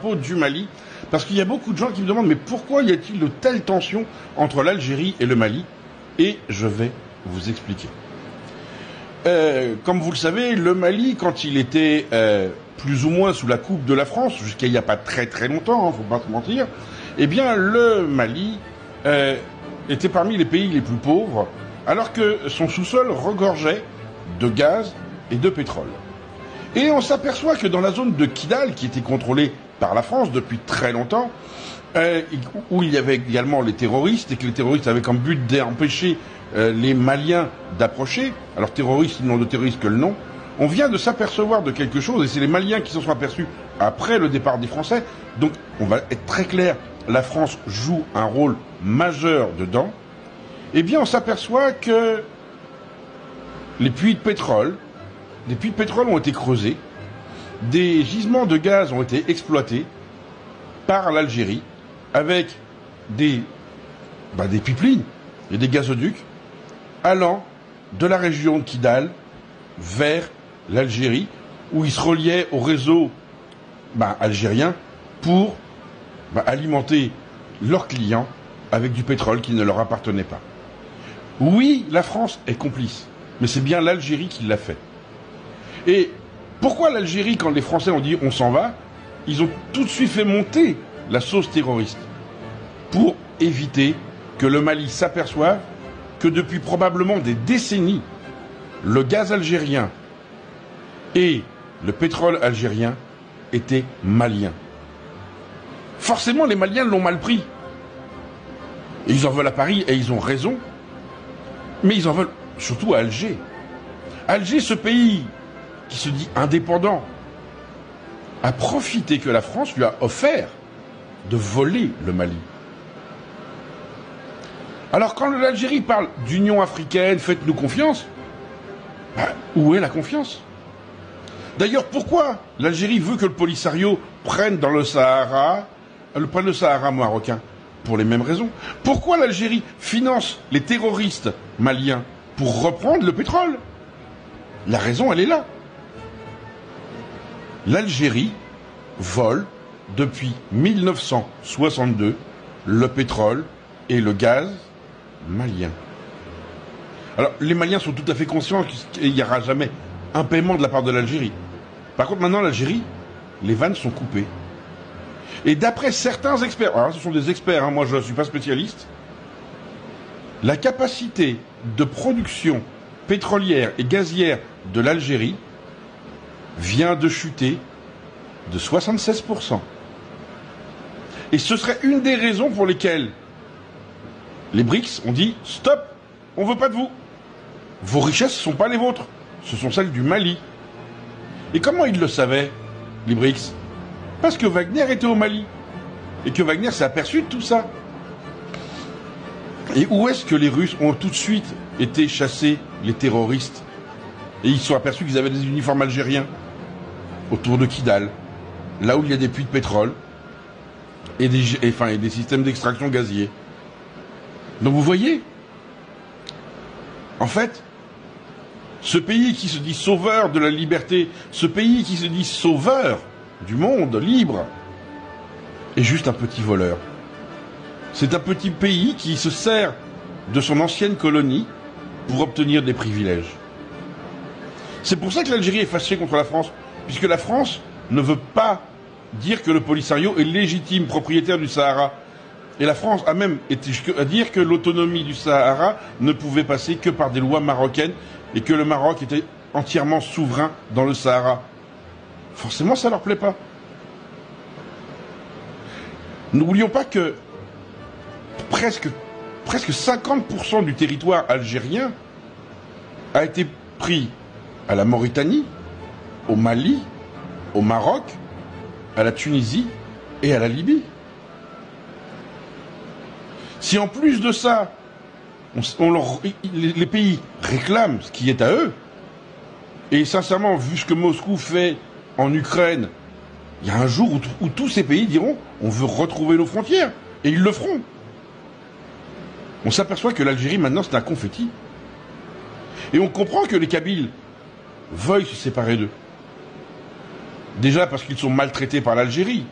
drapeau du Mali, parce qu'il y a beaucoup de gens qui me demandent mais pourquoi y a-t-il de telles tensions entre l'Algérie et le Mali? Et je vais vous expliquer. Comme vous le savez, le Mali, quand il était plus ou moins sous la coupe de la France, jusqu'à il n'y a pas très très longtemps, faut pas se mentir, eh bien le Mali était parmi les pays les plus pauvres, alors que son sous-sol regorgeait de gaz et de pétrole. Et on s'aperçoit que dans la zone de Kidal, qui était contrôlée par la France depuis très longtemps, où il y avait également les terroristes, et que les terroristes avaient comme but d'empêcher les Maliens d'approcher, alors terroristes, ils n'ont de terroristes que le nom, on vient de s'apercevoir de quelque chose, et c'est les Maliens qui s'en sont aperçus après le départ des Français, donc on va être très clair, la France joue un rôle majeur dedans, eh bien on s'aperçoit que les puits de pétrole ont été creusés, des gisements de gaz ont été exploités par l'Algérie avec des pipelines et des gazoducs allant de la région de Kidal vers l'Algérie, où ils se reliaient au réseau algérien pour alimenter leurs clients avec du pétrole qui ne leur appartenait pas. Oui, la France est complice, mais c'est bien l'Algérie qui l'a fait. Et pourquoi l'Algérie, quand les Français ont dit on s'en va, ils ont tout de suite fait monter la sauce terroriste pour éviter que le Mali s'aperçoive que depuis probablement des décennies, le gaz algérien et le pétrole algérien étaient maliens. Forcément, les Maliens l'ont mal pris. Et ils en veulent à Paris, et ils ont raison. Mais ils en veulent surtout à Alger. Alger, ce pays qui se dit indépendant, a profité que la France lui a offert de voler le Mali. Alors quand l'Algérie parle d'Union africaine, faites-nous confiance, où est la confiance? D'ailleurs, pourquoi l'Algérie veut que le Polisario prenne dans le Sahara, prenne le Sahara marocain? Pour les mêmes raisons. Pourquoi l'Algérie finance les terroristes maliens? Pour reprendre le pétrole. La raison, elle est là. L'Algérie vole depuis 1962 le pétrole et le gaz malien. Alors, les Maliens sont tout à fait conscients qu'il n'y aura jamais un paiement de la part de l'Algérie. Par contre, maintenant, l'Algérie, les vannes sont coupées. Et d'après certains experts, alors ce sont des experts, moi je ne suis pas spécialiste, la capacité de production pétrolière et gazière de l'Algérie vient de chuter de 76%. Et ce serait une des raisons pour lesquelles les BRICS ont dit « Stop, on ne veut pas de vous. Vos richesses ne sont pas les vôtres, ce sont celles du Mali. » Et comment ils le savaient, les BRICS? Parce que Wagner était au Mali. Et que Wagner s'est aperçu de tout ça. Et où est-ce que les Russes ont tout de suite été chasser les terroristes? Et ils se sont aperçus qu'ils avaient des uniformes algériens autour de Kidal, là où il y a des puits de pétrole et des systèmes d'extraction gazier. Donc vous voyez, en fait, ce pays qui se dit sauveur de la liberté, ce pays qui se dit sauveur du monde libre, est juste un petit voleur. C'est un petit pays qui se sert de son ancienne colonie pour obtenir des privilèges. C'est pour ça que l'Algérie est fâchée contre la France, puisque la France ne veut pas dire que le Polisario est légitime propriétaire du Sahara. Et la France a même été à dire que l'autonomie du Sahara ne pouvait passer que par des lois marocaines et que le Maroc était entièrement souverain dans le Sahara. Forcément, ça leur plaît pas. N'oublions pas que presque 50% du territoire algérien a été pris à la Mauritanie, au Mali, au Maroc, à la Tunisie et à la Libye. Si en plus de ça, les pays réclament ce qui est à eux, et sincèrement, vu ce que Moscou fait en Ukraine, il y a un jour où tous ces pays diront on veut retrouver nos frontières, et ils le feront. On s'aperçoit que l'Algérie maintenant c'est un confetti. Et on comprend que les Kabyles veuillent se séparer d'eux. Déjà parce qu'ils sont maltraités par l'Algérie,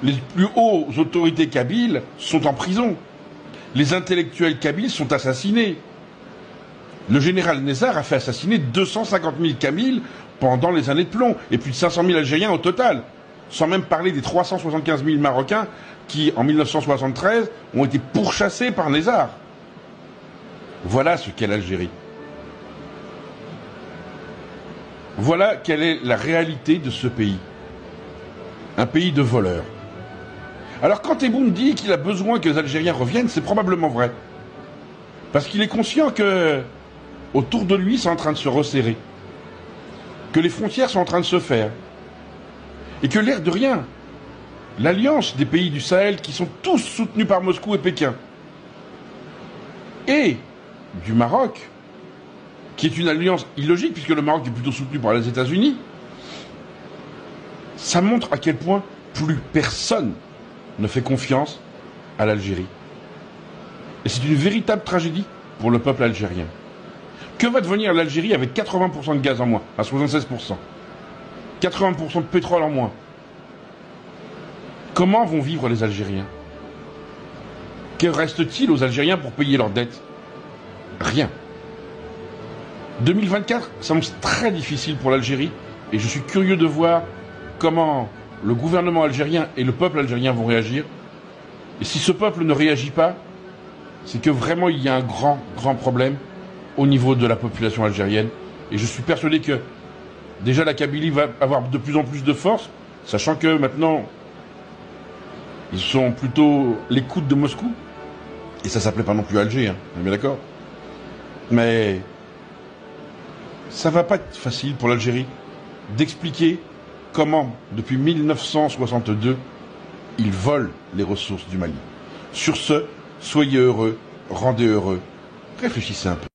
les plus hautes autorités kabyles sont en prison. Les intellectuels kabyles sont assassinés. Le général Nezzar a fait assassiner 250 000 Kabyles pendant les années de plomb, et plus de 500 000 Algériens au total, sans même parler des 375 000 Marocains qui, en 1973, ont été pourchassés par Nezzar. Voilà ce qu'est l'Algérie. Voilà quelle est la réalité de ce pays. Un pays de voleurs. Alors quand Tebboune dit qu'il a besoin que les Algériens reviennent, c'est probablement vrai. Parce qu'il est conscient que autour de lui, c'est en train de se resserrer. Que les frontières sont en train de se faire. Et que l'air de rien, l'alliance des pays du Sahel qui sont tous soutenus par Moscou et Pékin, et du Maroc, qui est une alliance illogique, puisque le Maroc est plutôt soutenu par les États-Unis, ça montre à quel point plus personne ne fait confiance à l'Algérie. Et c'est une véritable tragédie pour le peuple algérien. Que va devenir l'Algérie avec 80% de gaz en moins, à 76%, 80% de pétrole en moins? Comment vont vivre les Algériens? Que reste-t-il aux Algériens pour payer leurs dettes? Rien. 2024 semble très difficile pour l'Algérie, et je suis curieux de voir comment le gouvernement algérien et le peuple algérien vont réagir. Et si ce peuple ne réagit pas, c'est que vraiment il y a un grand problème au niveau de la population algérienne. Et je suis persuadé que déjà la Kabylie va avoir de plus en plus de force, sachant que maintenant ils sont plutôt l'écoute de Moscou. Et ça s'appelait pas non plus Alger, hein, on est bien d'accord. Mais ça va pas être facile pour l'Algérie d'expliquer comment, depuis 1962, ils volent les ressources du Mali. Sur ce, soyez heureux, rendez heureux, réfléchissez un peu.